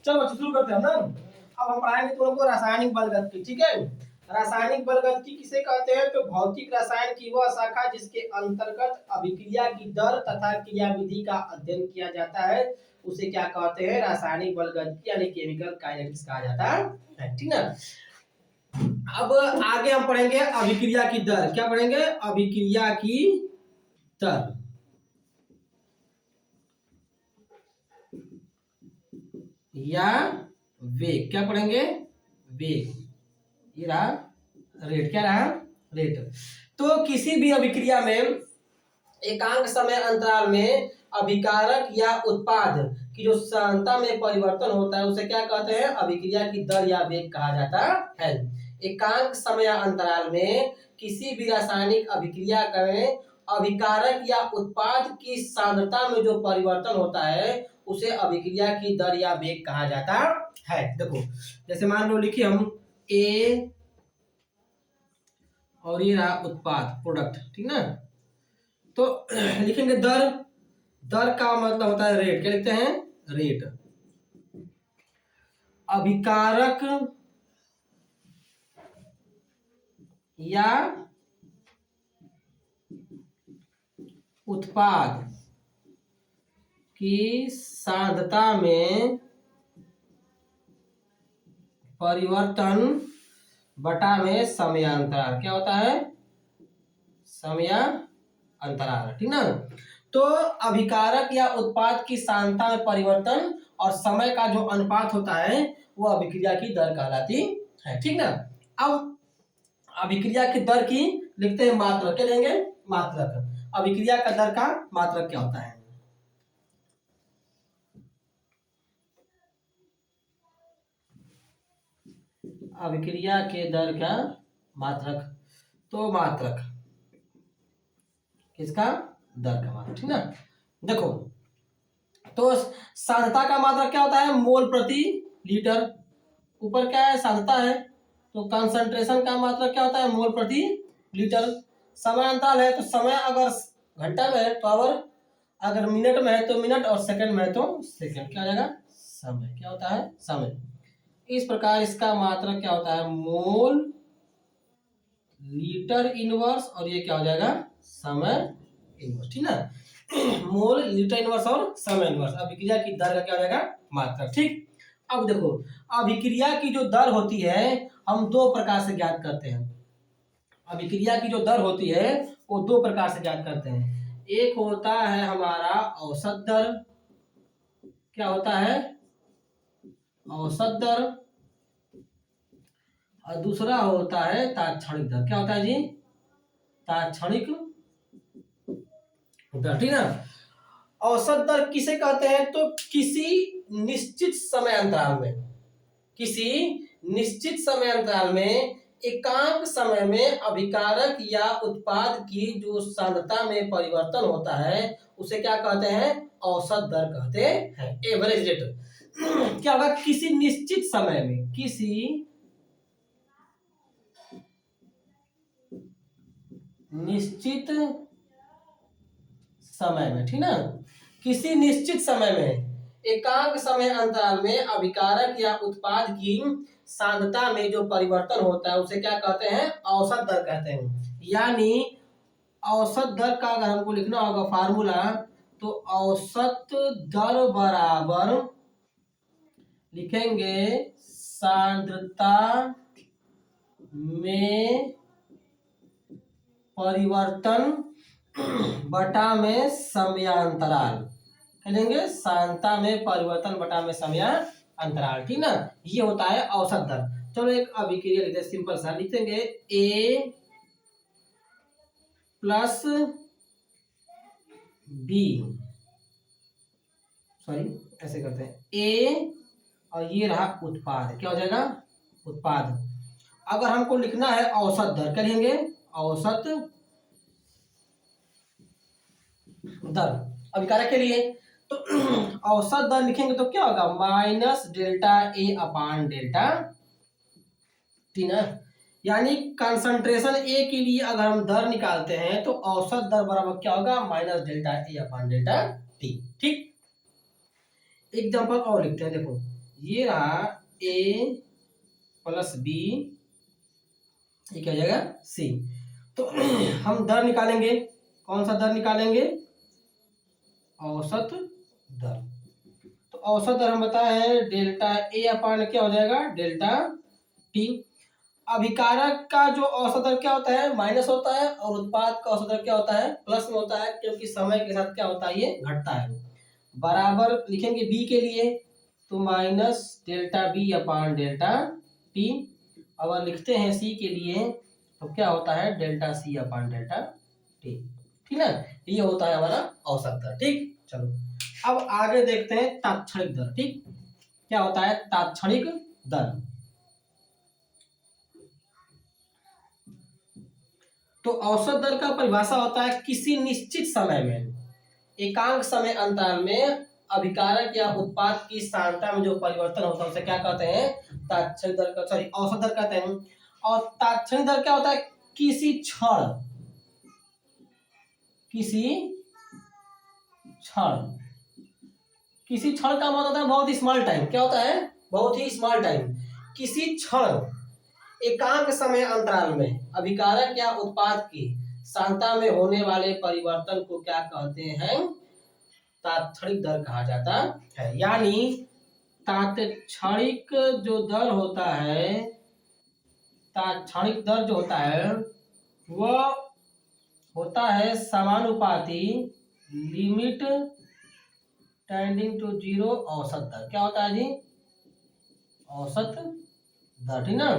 चलो बच्चों शुरू करते हैं ना। अब हम पढ़ाएंगे तुम लोग को रासायनिक बलगति, ठीक है। रासायनिक बलगति किसे कहते हैं? तो भौतिक रसायन की वह शाखा जिसके अंतर्गत अभिक्रिया की दर तथा क्रियाविधि का अध्ययन किया जाता है उसे क्या कहते हैं? रासायनिक बलगति यानी केमिकल काइनेटिक्स कहा जाता है, ठीक ना। अब आगे हम पढ़ेंगे अभिक्रिया की दर। क्या पढ़ेंगे? अभिक्रिया की दर या वेग। क्या पढ़ेंगे? वेग। ये रहा रेट। क्या रहा? रेट। तो किसी भी अभिक्रिया में एकांक समय अंतराल में अभिकारक या उत्पाद की जो सांद्रता में परिवर्तन होता है उसे क्या कहते हैं? अभिक्रिया की दर या वेग कहा जाता है। एकांक समय अंतराल में किसी भी रासायनिक अभिक्रिया में अभिकारक या उत्पाद की सांद्रता में जो परिवर्तन होता है उसे अभिक्रिया की दर या वेग कहा जाता है। देखो जैसे मान लो लिखिए हम ए और ये रहा उत्पाद, प्रोडक्ट, ठीक ना। तो लिखेंगे दर। दर का मतलब होता है रेट। क्या लिखते हैं? रेट। अभिकारक या उत्पाद की सांद्रता में परिवर्तन बटा में समयांतराल। क्या होता है? समयांतराल, ठीक ना। तो अभिकारक या उत्पाद की सांद्रता में परिवर्तन और समय का जो अनुपात होता है वो अभिक्रिया की दर कहलाती है, ठीक ना। अब अभिक्रिया की दर की लिखते हैं मात्रक। क्या लेंगे? मात्रक। अभिक्रिया का दर का मात्रक क्या होता है? अभिक्रिया के दर का मात्रक। तो मात्रक किसका? दर का मात्रक, ठीक ना। देखो तो सांद्रता का मात्रक क्या होता है? मोल प्रति लीटर। ऊपर क्या है? सांद्रता है। तो कंसंट्रेशन का मात्रक क्या होता है? मोल प्रति लीटर। समय अंतराल है तो समय अगर घंटा में है तो आवर, अगर मिनट में है तो मिनट, और सेकंड में है तो सेकंड। क्या हो जाएगा? समय। क्या होता है? समय। इस प्रकार इसका मात्रक क्या होता है? मोल लीटर इनवर्स, और ये क्या हो जाएगा? समय इनवर्स, ठीक ना। मोल लीटर इनवर्स और समय इनवर्स अभिक्रिया की दर का क्या हो जाएगा? मात्रक, ठीक। अब देखो अभिक्रिया की जो दर होती है हम दो प्रकार से ज्ञात करते हैं। अभिक्रिया की जो दर होती है वो दो प्रकार से ज्ञात करते हैं। एक होता है हमारा औसत दर। क्या होता है? औसत दर। और दूसरा होता है तात्क्षणिक दर। क्या होता है जी? तात्क्षणिक दर, ठीक ना। औसत दर किसे कहते हैं? तो किसी निश्चित समय अंतराल में, किसी निश्चित समय अंतराल में एकांक समय में अभिकारक या उत्पाद की जो सांद्रता में परिवर्तन होता है उसे क्या कहते हैं? औसत दर कहते हैं, एवरेज रेट। क्या होगा? किसी निश्चित समय में, किसी निश्चित समय में, ठीक ना। किसी निश्चित समय में एकांक समय अंतराल में अभिकारक या उत्पाद की सांद्रता में जो परिवर्तन होता है उसे क्या कहते हैं? औसत दर कहते हैं। यानी औसत दर का अगर हमको लिखना होगा फार्मूला तो औसत दर बराबर लिखेंगे सांद्रता में परिवर्तन बटा में समयांतराल। कहेंगे सांद्रता में परिवर्तन बटा में समयांतराल, ठीक ना। ये होता है औसत दर। चलो एक अभिक्रिया लिखते हैं, सिंपल सा लिखेंगे ए प्लस बी, सॉरी ऐसे करते हैं ए और ये रहा उत्पाद। क्या हो जाएगा? उत्पाद। अगर हमको लिखना है औसत दर, करेंगे औसत दर अभिकारक के लिए। तो औसत दर लिखेंगे तो क्या होगा? Minus delta A upon delta T ना। यानी कंसंट्रेशन ए के लिए अगर हम दर निकालते हैं तो औसत दर बराबर क्या होगा? Minus delta A upon delta T, ठीक। एग्जांपल और लिखते हैं, देखो ये रहा ए प्लस बी, ये क्या हो जाएगा सी। तो हम दर निकालेंगे, कौन सा दर निकालेंगे, औसत दर। तो औसत दर हम बताए हैं डेल्टा ए अपान क्या हो जाएगा डेल्टा टी। अभिकारक का जो औसत दर क्या होता है माइनस होता है, और उत्पाद का औसत दर क्या होता है प्लस में होता है, क्योंकि समय के साथ क्या होता है ये घटता है। बराबर लिखेंगे बी के लिए तो minus delta B upon delta T. अगर लिखते हैं सी के लिए तो क्या होता है delta C upon delta T. ठीक ना, ये होता है हमारा औसत दर। ठीक, चलो अब आगे देखते हैं तात्क्षणिक दर। ठीक, क्या होता है तात्क्षणिक दर। तो औसत दर का परिभाषा होता है किसी निश्चित समय में एकांक समय अंतराल में अभिकारक या उत्पाद की सांद्रता में जो परिवर्तन होता है उसे क्या कहते हैं तात्क्षणिक दर का, सॉरी औसत दर कहते हैं। और तात्क्षणिक दर क्या होता है किसी क्षण, किसी क्षण, किसी क्षण का मतलब होता है बहुत ही स्मॉल टाइम। क्या होता है बहुत ही स्मॉल टाइम। किसी क्षण एकांक समय अंतराल में अभिकारक या उत्पाद की सांद्रता में होने वाले परिवर्तन को क्या कहते हैं तात्क्षणिक दर कहा जाता है। यानी तात्क्षणिक जो दर होता है, तात्क्षणिक दर जो होता है वह होता है समानुपाती लिमिट टेंडिंग टू जीरो औसत दर। क्या होता है जी औसत दर। ठीक ना,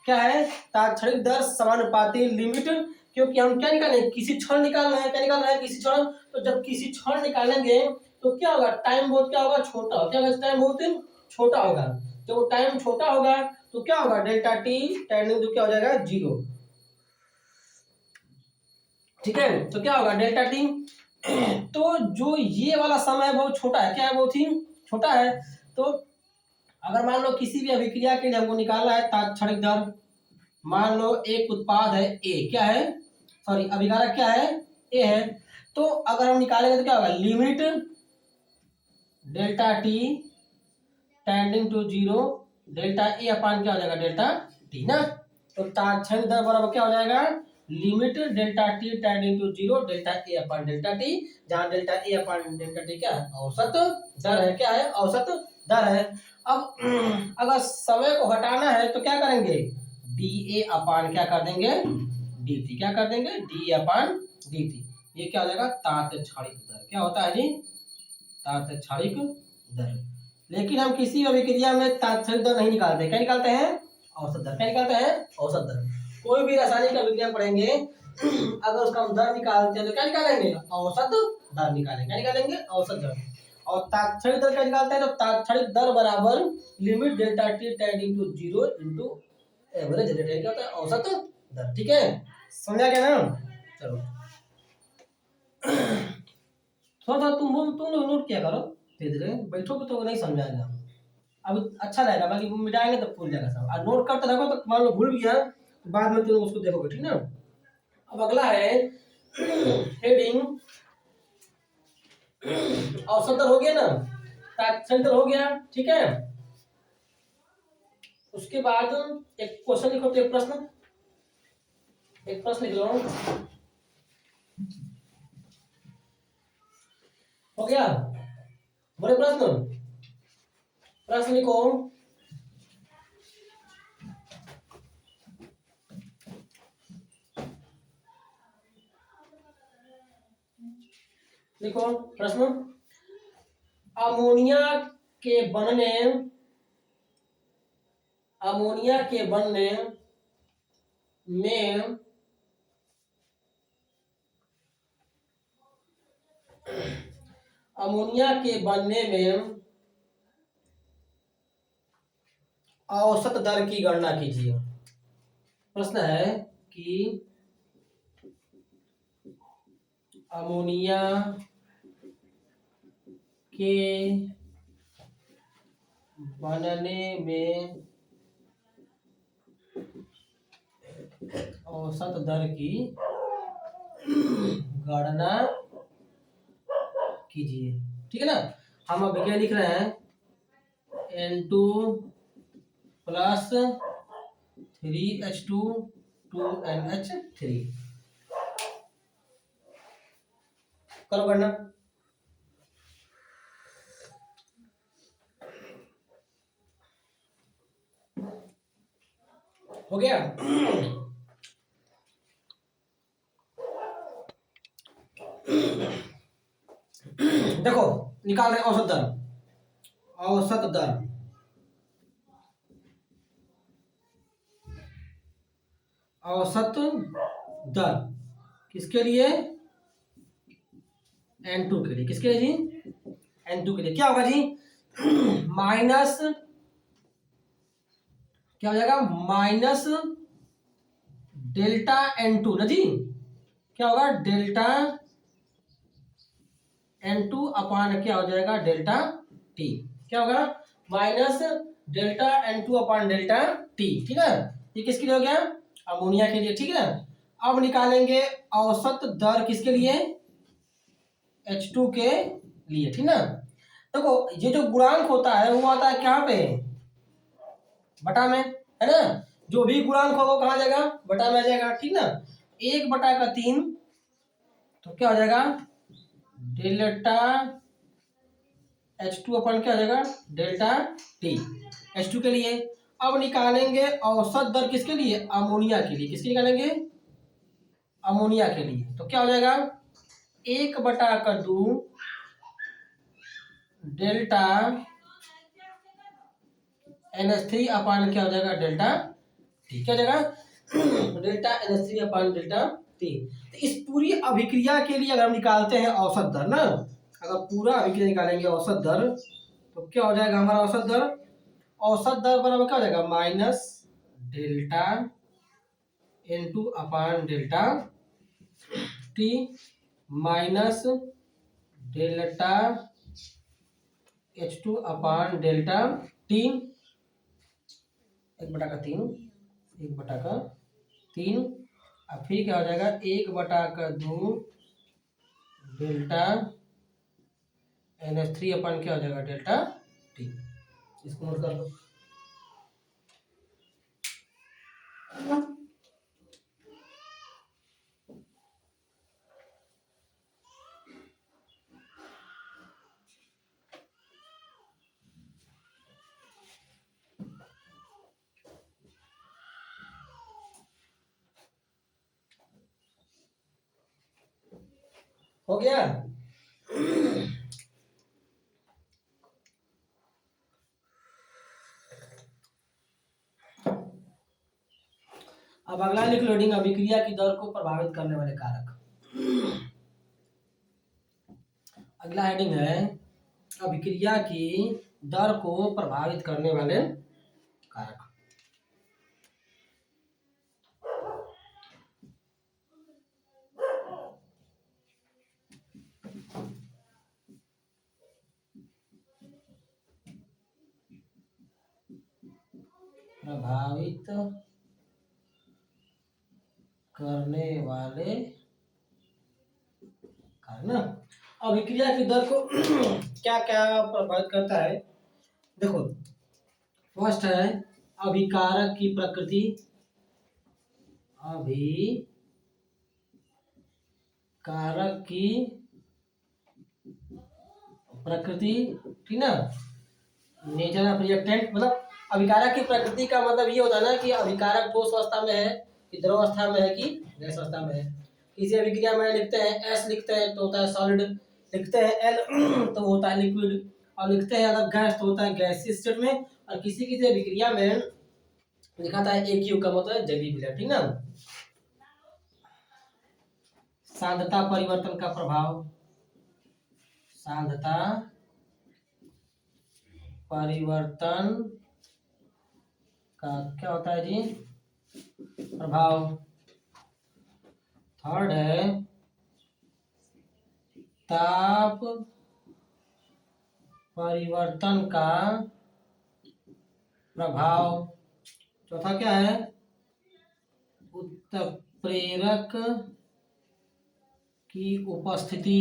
क्या है तात्क्षणिक दर समानुपाती लिमिट, क्योंकि हम क्या निकाल रहे हैं किसी क्षण निकाल रहे हैं। क्या निकाल रहे हैं किसी क्षण। तो जब किसी क्षण निकालेंगे तो क्या होगा टाइम बहुत क्या होगा छोटा, क्या होगा टाइम बहुत छोटा होगा। जब वो टाइम छोटा होगा तो क्या होगा डेल्टा टी टेंडिंग टू क्या हो जाएगा जीरो। ठीक है, तो क्या होगा डेल्टा टी। तो जो ये वाला समय है बहुत छोटा है, क्या है बहुत ही छोटा है। तो अगर मान लो किसी भी अभिक्रिया के लिए हमको निकालना है तात्क्षणिक दर, मान लो एक उत्पाद है ए, क्या है सॉरी अभिकारक क्या है ए है। तो अगर हम निकालेंगे तो क्या होगा limit delta T tending to zero delta A upon क्या हो जाएगा डेल्टा टी ना। तो तात्क्षणिक दर बराबर क्या हो जाएगा limit delta T tending to zero delta A upon delta T, जहां डेल्टा ए अपान डेल्टा टी क्या है औसत दर है। क्या है औसत दर है। अब अगर समय को हटाना है तो क्या करेंगे डी ए अपान क्या कर देंगे डी टी, क्या कर देंगे डी अपान डी टी। ये क्या हो जाएगा तात्क्षणिक दर। क्या होता है जी तात्क्षणिक दर। लेकिन हम किसी अभिक्रिया में तात्क्षणिक दर नहीं निकालते, क्या निकालते हैं औसत दर। क्या निकालते हैं औसत दर। कोई भी रासायनिक अभिक्रिया पढ़ेंगे अगर उसका हम दर निकालते हैं तो क्या निकालेंगे औसत दर निकालेंगे। क्या निकालेंगे औसत दर। और तात्क्षणिक दर क्या निकालते हैं तो तात्क्षणिक दर बराबर limit delta T tending to zero into average rate, क्या होता है औसत दर। ठीक है, समझा क्या ना। चलो थोड़ा थोड़ा तुम लोग नोट किया करो, धीरे धीरे बैठोगे तो नहीं समझाएगा अब अच्छा रहेगा, बाकी मिटाएंगे तो भूल जाएगा सब। और नोट करते रहो तो मान लो भूल गया तो बाद में तुम उसको देखोगे। ठीक ना, अब अगला है हेडिंग औसत दर हो गया ना, तात्क्षणिक दर हो गया। ठीक है, उसके बाद एक क्वेश्चन लिखो, तो एक प्रश्न लिख लो। हो गया बोले प्रश्न लिखो। लिखो प्रश्न। अमोनिया के बनने में औसत दर की गणना कीजिए। प्रश्न है कि अमोनिया के बनने में औसत दर की गणना कीजिए। ठीक है ना, हम अब क्या लिख रहे हैं N2 प्लस 3H2 2NH3। करो करना। हो गया। देखो निकाल रहे औसत दर। औसत दर, औसत दर किसके लिए? N2 के लिए। किसके लिए जी? N2 के लिए। क्या होगा जी? माइनस, क्या हो जाएगा? माइनस डेल्टा N2 ना जी। क्या होगा? डेल्टा N2 अपान क्या हो जाएगा? Delta T। क्या होगा? माइनस डेल्टा N2 अपान डेल्टा T। ठीक है, ये किसके लिए हो गया? अमोनिया के लिए। ठीक है, अब निकालेंगे औसत दर किसके लिए? H2 के लिए। ठीक ना। देखो ये जो गुणांक होता है वो आता है कहाँ पे? बटा में, है ना। जो भी गुणांक होगा वो कहाँ जाएगा? बटा में आ जाएगा। ठीक ना। 1/3 तो क्या हो जाएगा? डेल्टा H2 अपन क्या हो जाएगा? डेल्टा T H2 के लिए। अब निकालेंगे औसत दर किसके लिए? अमोनिया के लिए। किसके निकालेंगे? अमोनिया के लिए। तो क्या हो जाएगा? 1/2 डेल्टा NH3 अपान क्या हो जाएगा? Delta T। क्या हो जाएगा? डेल्टा NH3 अपान डेल्टा T। तो इस पूरी अभिक्रिया के लिए अगर हम निकालते हैं औसत दर ना, अगर पूरा अभिक्रिया निकालेंगे औसत दर तो क्या हो जाएगा हमारा औसत दर? औसत दर बराबर क्या हो जाएगा? माइनस डेल्टा N2 अपान delta T minus delta H2 अपान डेल्टा T 1/3 1/3। अब फिर क्या हो जाएगा? 1/2 डेल्टा NH3 अपन क्या हो जाएगा? Delta T। इसको नोट कर लो। हो गया। अब अगला लिख लोडिंग अभिक्रिया की दर को प्रभावित करने वाले कारक। अगला हेडिंग है अभिक्रिया की दर को प्रभावित करने वाले कारक। प्रभावित करने वाले कारक ना। अभिक्रिया की दर को क्या क्या प्रभावित करता है? देखो फर्स्ट है अभिकारक की प्रकृति। अभिकारक की प्रकृति, ठीक ना। नेचर ऑफ रिएक्टेंट, मतलब अभिकारक की प्रकृति का मतलब ये होता है ना कि अभिकारक ठोस अवस्था में है कि द्रव अवस्था में है कि गैस अवस्था में है। किसी अभिक्रिया में लिखते हैं S लिखते हैं तो होता है सॉलिड, लिखते हैं L तो होता है लिक्विड, और लिखते हैं अगर गैस तो होता है गैसीय स्टेट में। और किसी किसी अभिक्रिया में लिखा था AQ का मतलब जलीय विलयन। ठीक ना। सांद्रता परिवर्तन का प्रभाव, सांद्रता परिवर्तन का क्या होता है जी? प्रभाव। थर्ड है ताप परिवर्तन का प्रभाव। चौथा क्या है? उत्प्रेरक की उपस्थिति।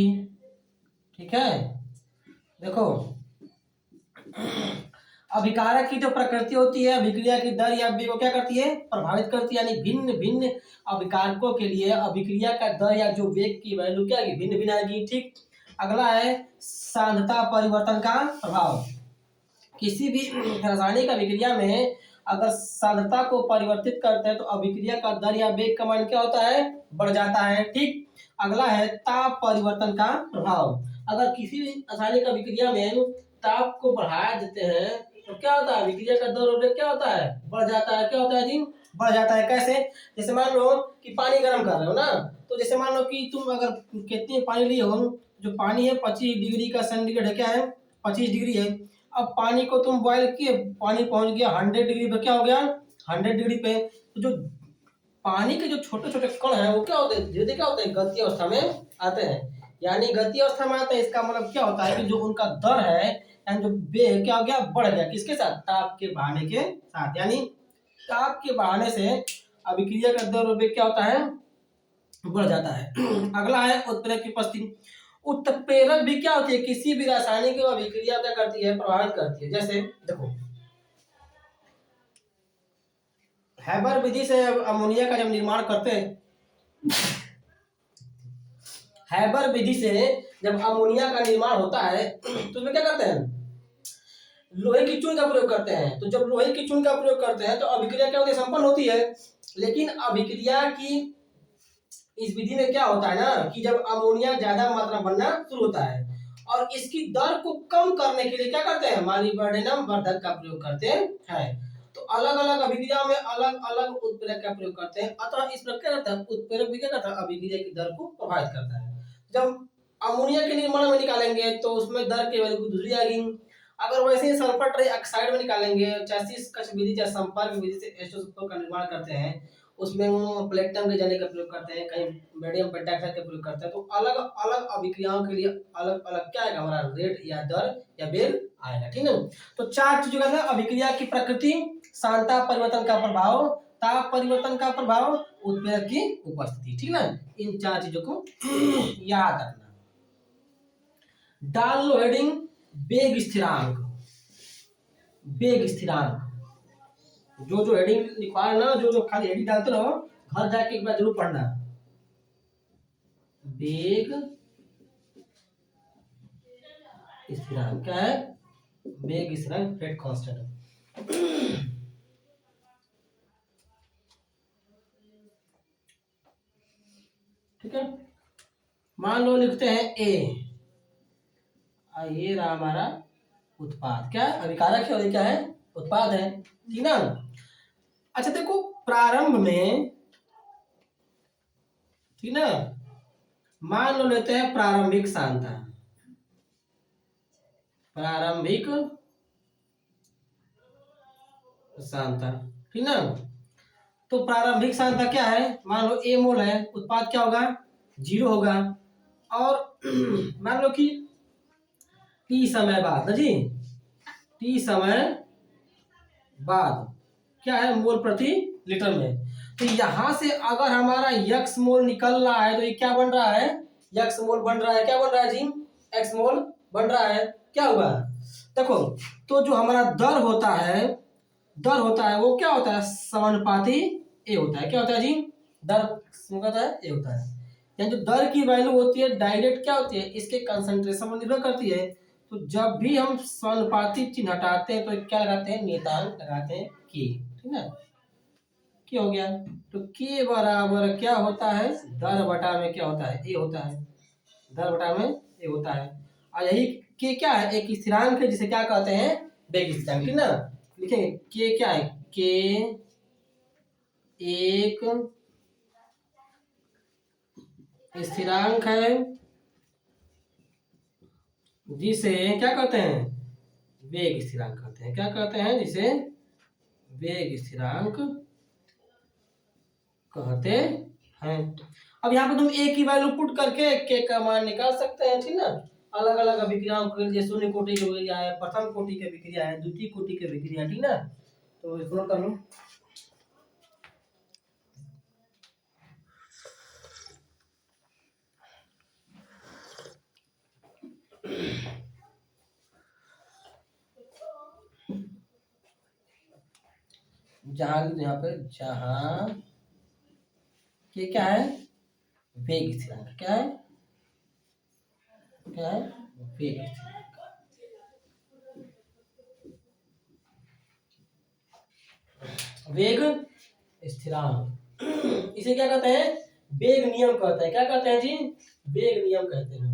ठीक है। देखो अभिकारक की जो प्रकृति होती है अभिक्रिया की दर या वेग को क्या करती है, प्रभावित करती है। यानी भिन्न भिन्न अभिकारकों के लिए अभिक्रिया का दर या जो वेग की वैल्यू क्या है, भिन्न भिन्न आएगी। ठीक। अगला है सांद्रता परिवर्तन का प्रभाव। किसी भी रासायनिक अभिक्रिया में अगर सांद्रता को परिवर्तित करते हैं तो अभिक्रिया का दर या वेग का मान क्या होता है, बढ़ जाता है। ठीक। अगला है ताप परिवर्तन का प्रभाव। अगर किसी भी रासायनिक अभिक्रिया में ताप को बढ़ा देते हैं तो क्या होता है, अभिक्रिया का दर और वेग क्या होता है, बढ़ जाता है। क्या होता है जी, बढ़ जाता है। कैसे, जैसे मान लो कि पानी गर्म कर रहे हो ना, तो जैसे मान लो कि तुम अगर कितनी पानी लिए हो, जो पानी है 25 डिग्री का सेंटीग्रेड है, क्या है 25 डिग्री है। अब पानी को तुम बॉयल किए, पानी पहुंच गया 100 डिग्री पे, क्या हो गया 100 डिग्री पे। तो जो पानी के जो छोटे छोटे कण हैं वो क्या होते हैं, धीरे धीरे क्या होते हैं, गति अवस्था में आते हैं। यानी गति अवस्था में आते हैं, इसका मतलब क्या होता है कि जो उनका दर है यानी जो वेग क्या हो गया, बढ़ गया। किसके साथ, ताप के बढ़ने के साथ। यानी ताप के बढ़ने से अभिक्रिया का दर और वेग क्या होता है, बढ़ जाता है। अगला है उत्प्रेरक की उपस्थिति। उत्प्रेरक भी क्या होती है, किसी भी रासायनिक अभिक्रिया क्या करती है, प्रभावित करती है। जैसे देखो हैबर विधि से अमोनिया का जब निर्माण करते हैं, हैबर विधि से जब अमोनिया का निर्माण होता है तो उसमें क्या करते हैं, लोहे की चून का प्रयोग करते हैं। तो जब लोहे की चून का प्रयोग करते हैं तो अभिक्रिया क्या होती है, संपन्न होती है। लेकिन अभिक्रिया की इस विधि में क्या होता है ना कि जब अमोनिया ज्यादा मात्रा बनना शुरू होता है और इसकी दर को कम करने के लिए क्या करते हैं, मॉलिब्डेनम वर्धक का प्रयोग करते हैं। तो अलग अलग अभिक्रिया में अलग अलग उत्प्रेरक का प्रयोग करते हैं। अतः इस प्रकार होता है उत्प्रेरक भी क्या करता है, अभिक्रिया की दर को प्रभावित करता है। जब अमोनिया के निर्माण में निकालेंगे तो उसमें दर की वैल्यू दूसरी आएगी। अगर वैसे ही सल्फर ट्राइऑक्साइड में निकालेंगे, चाहे कच्छ विधि चाहे संपर्क विधि से H2SO4 का निर्माण करते हैं, उसमें वो प्लेटिनम के जले का प्रयोग करते हैं, कहीं बेरियम पेंटाऑक्साइड का प्रयोग करते हैं। तो अलग अलग अभिक्रियाओं के लिए अलग अलग क्या आएगा, हमारा रेट या दर या वेग आएगा। ठीक है। तो चार चीजों का ना, अभिक्रिया की प्रकृति, सांद्रता परिवर्तन का प्रभाव, ताप परिवर्तन का प्रभाव, उत्प्रेरक की उपस्थिति। ठीक है ना, इन चार चीजों को याद रखना। डाल लो हेडिंग वेग स्थिरांक। वेग स्थिरांक जो जो हेडिंग लिखवा है ना, जो जो खाली हेडिंग डालते रहो, घर जाके एक बार जरूर पढ़ना। वेग स्थिरांक क्या है, वेग स्थिरांक रेट कांस्टेंट। ठीक है। मान लो लिखते हैं ए, ये रहा हमारा उत्पाद, क्या अभिकारक है और क्या है, उत्पाद है। ठीक ना। अच्छा देखो प्रारंभ में, ठीक ना, मान लो लेते हैं प्रारंभिक सांद्रता। प्रारंभिक सांद्रता, ठीक ना। तो प्रारंभिक सांद्रता क्या है, मान लो ए मोल है, उत्पाद क्या होगा, 0 होगा। और मान लो कि टी समय बाद ना जी, टी समय बाद क्या है, मोल प्रति लीटर में। तो यहां से अगर हमारा यक्स मोल निकल रहा है तो ये क्या बन रहा है, यक्स मोल बन रहा है। क्या बन रहा है जी, एक्स मोल बन रहा है। क्या हुआ, देखो तो जो हमारा दर होता है, दर होता है वो क्या होता है, समानुपाती ए होता है। क्या होता है जी, दर होता है ए होता है। यानी जो दर की वैल्यू होती है डायरेक्ट क्या होती है, इसके कंसंट्रेशन पर निर्भर करती है। तो जब भी हम समानुपाती चिन्ह हटाते हैं तो क्या लगाते हैं, नियतांक लगाते हैं के। ठीक है, के हो गया। तो के बराबर क्या होता है, दर बटा में क्या होता है, ए होता है। दर बटा में ए होता है। और यही के क्या है, एक स्थिरांक है जिसे क्या कहते हैं, वेग स्थिरांक। ठीक ना, लिखेंगे के क्या है, के एक स्थिरांक है जिसे क्या कहते हैं, वेग स्थिरांक कहते हैं। क्या कहते हैं, जिसे वेग स्थिरांक कहते हैं। अब यहाँ पे तुम ए की वैल्यू पुट करके के का मान निकाल सकते हैं। ठीक ना, अलग अलग अभिक्रियाओं के लिए, शून्य कोटि की अभिक्रिया है, प्रथम कोटि की अभिक्रिया है, द्वितीय कोटि की अभिक्रिया। ठीक ना, तो इसको नोट कर लो। जहां लिख दो यहाँ पे, जहां के क्या है, वेग स्थिरांक, क्या है, क्या है, वेग स्थिरांक। वेग स्थिरांक इसे क्या कहते हैं, वेग नियम कहते हैं। क्या कहते हैं जी, वेग नियम कहते हैं।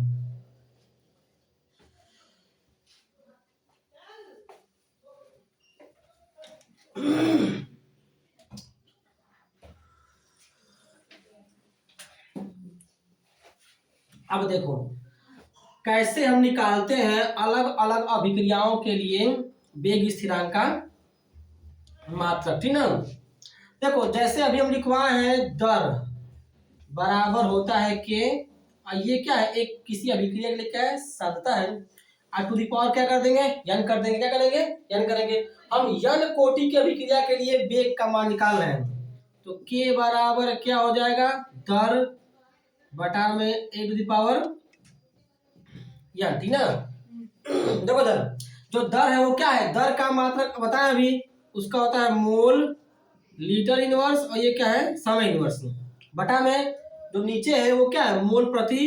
अब देखो कैसे हम निकालते हैं अलग अलग अभिक्रियाओं के लिए वेग स्थिरांक का मात्रक, ठीक ना। देखो जैसे अभी हम लिखवाए हैं, दर बराबर होता है के, और ये क्या है, एक किसी अभिक्रिया के लिए क्या है, साध्यता है। और टू दी पावर क्या कर देंगे, n कर देंगे, क्या करेंगे, n करेंगे। हम n कोटि की अभिक्रिया के लिए वेग का मान निकाल रहे हैं, तो k बराबर क्या हो जाएगा, दर बटा में a to the power n, ठीक ना। देखो दर, जो दर है वो क्या है, दर का मात्रक बताया अभी, उसका होता है मोल लीटर इनवर्स, और ये क्या है, समय इनवर्स। बटा में जो नीचे है वो क्या है, मोल प्रति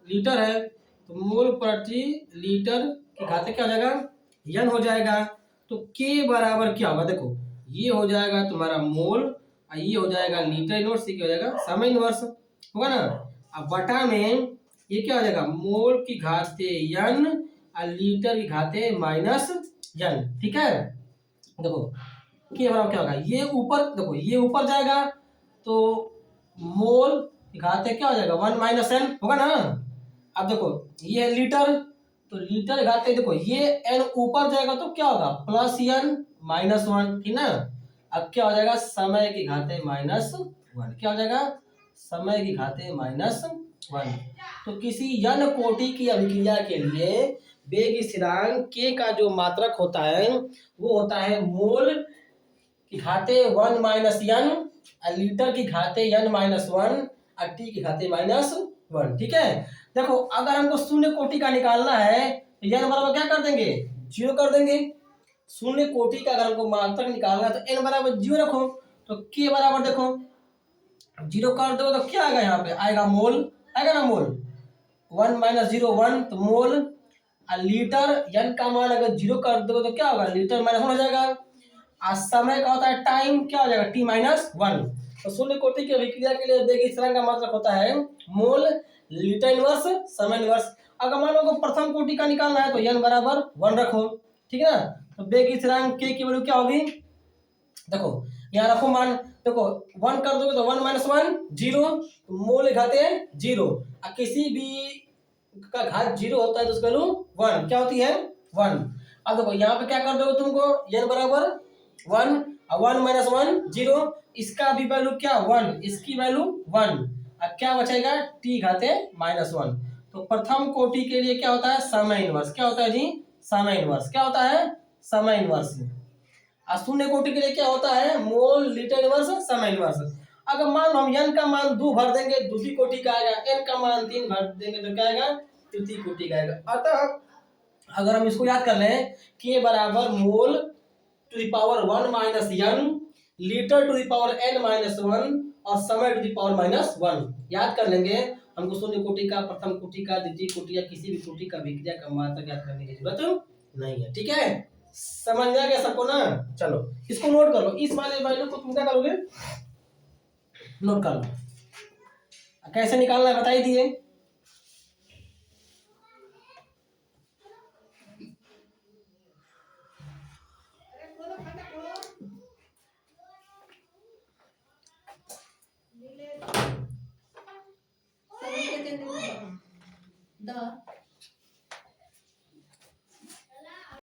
लीटर है, तो मोल प्रति लीटर की घाते क्या हो जाएगा, यन हो जाएगा। तो के बराबर क्या होगा, देखो ये हो जाएगा तुम्हारा मोल, और ये हो जाएगा लीटर इनवर्स, ये क्या हो जाएगा, समय इनवर्स होगा ना। अब बटा में ये क्या हो जाएगा, मोल की घाते यन और लीटर की घाते माइनस यन, ठीक है। देखो के बराबर क्या होगा, ये ऊपर देखो, ये ऊपर जाएगा तो मोल घाते क्या हो जाएगा, 1 माइनस एन होगा ना। अब देखो ये है लीटर, तो लीटर घाते देखो ये एन ऊपर जाएगा तो क्या होगा, प्लस एन माइनस 1, ठीक ना। अब क्या हो जाएगा, समय की घाते माइनस 1, क्या हो जाएगा, समय की घाते माइनस 1। तो किसी यन कोटि की अभिक्रिया के लिए वेग स्थिरांक के का जो मात्रक होता है वो होता है मोल की घाते 1 माइनस एन, लीटर की घाते n माइनस 1, और टी की घाते माइनस 1, ठीक है। देखो अगर हमको शून्य कोटि का निकालना है तो n बराबर क्या कर देंगे, 0 कर देंगे। शून्य कोटि का अगर हमको मात्रक निकालना है तो n बराबर 0 रखो, तो k बराबर देखो 0 कर दो तो क्या आएगा, यहाँ पे आएगा मोल, आएगा ना मोल, 1 माइनस 0 1, तो मोल। और लीटर n का मान अगर 0 कर दो तो क्या होगा, लीटर माइनस 1 हो जाएगा। आज समय का होता है टाइम, क्या हो जाएगा, टी माइनस 1। तो शून्य कोटि की अभिक्रिया के लिए वेग स्थिरांक का मात्रक होता है मोल लीटर इनवर्स समय इनवर्स। अगर मान लो प्रथम कोटि का निकालना है तो n बराबर 1 रखो, ठीक है ना। तो वेग स्थिरांक k की वैल्यू क्या होगी, देखो यहाँ रखो मान, देखो 1 कर दोगे तो 1 माइनस 1 0, मोल घाते 0, और किसी भी का घात 0 होता है तो उसकी वैल्यू 1 क्या होती है, 1। अब देखो यहाँ पे क्या कर दोगे तुमको, n बराबर 1, 1 माइनस 1 0, इसका भी वैल्यू क्या 1, इसकी वैल्यू 1, अब क्या बचेगा, t घाते माइनस 1। तो प्रथम कोटि के लिए क्या होता है, समय इनवर्स, क्या होता है जी, समय इनवर्स, क्या होता है, समय इनवर्स। और शून्य कोटि के लिए क्या होता है, मोल लीटर इनवर्स समय इनवर्स। अगर मान लो हम n का मान 2 भर देंगे द्वितीय कोटि का आएगा, n का मान 3 भर देंगे तो क्या आएगा, तृतीय कोटि का आएगा। अतः अगर हम इसको याद कर लें, k बराबर mole to the power 1 minus n, litre to the power n minus 1, और समय टू द पावर माइनस 1 याद कर लेंगे। हमको शून्य कोटि का, प्रथम कोटि का, द्वितीय कोटि या किसी भी कोटि का अभिक्रिया का मात्रक याद करने की जरूरत नहीं है, ठीक है। समझ आ गया सबको ना, चलो इसको नोट कर लो, इस वाले वैल्यू को तुम क्या करोगे, नोट कर लो, कैसे निकालना है बताई दिए।